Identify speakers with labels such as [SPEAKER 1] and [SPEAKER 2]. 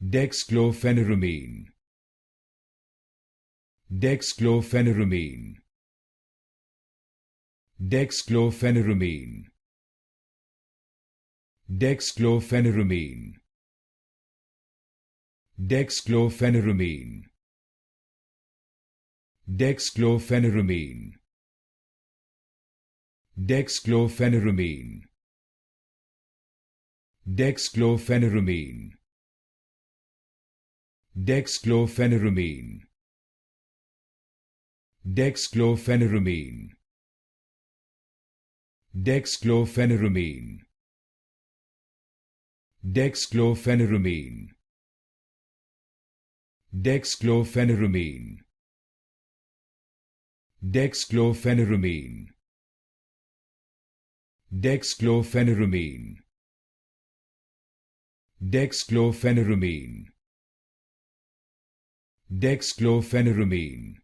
[SPEAKER 1] Dexchlorpheniramine, Dexchlorpheniramine, Dexchlorpheniramine, Dexchlorpheniramine, Dexchlorpheniramine, Dexchlorpheniramine, Dexchlorpheniramine, Dexchlorpheniramine, Dexchlorpheniramine, Dexchlorpheniramine, Dexchlorpheniramine, Dexchlorpheniramine, Dexchlorpheniramine, Dexchlorpheniramine, Dexchlorpheniramine, Dexchlorpheniramine, Dexchlorpheniramine,